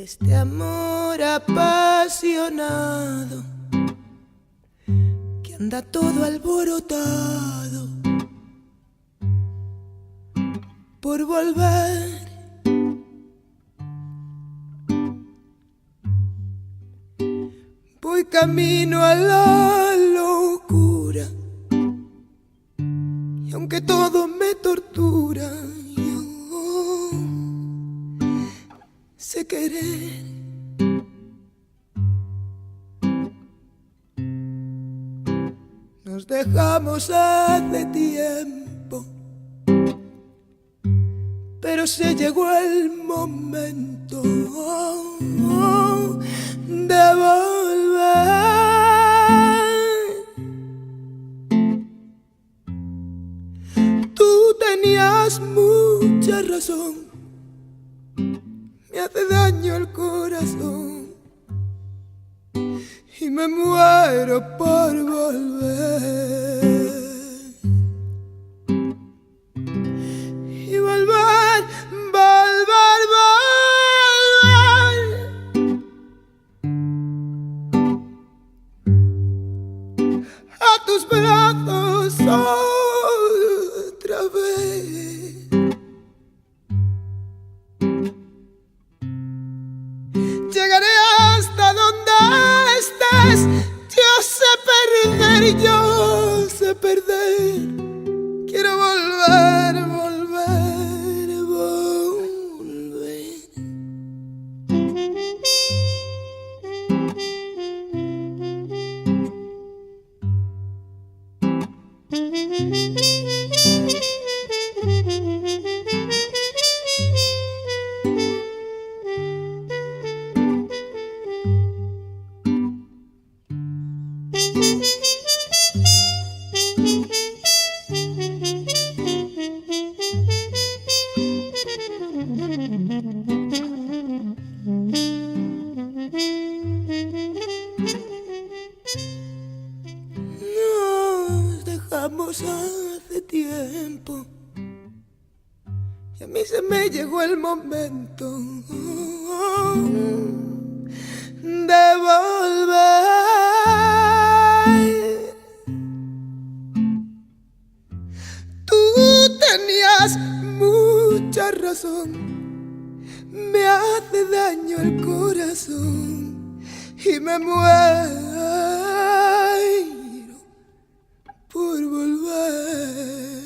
Este amor apasionado que anda todo alborotado por volver. Voy camino a la locura y aunque todo me tortura, yo sé querer. Nos dejamos hace tiempo, pero se llegó el momento de volver. Tú tenías mucha razón, me hace daño el corazón y me muero por volver. Y volver, volver, volver a tus brazos otra vez. Llegaré hasta donde estés. Yo sé perder, yo sé perder. Quiero volver, volver, volver. Nos dejamos hace tiempo y a mí se me llegó el momento de volver. Tú tenías mucha razón, me hace daño el corazón y me muero por volver.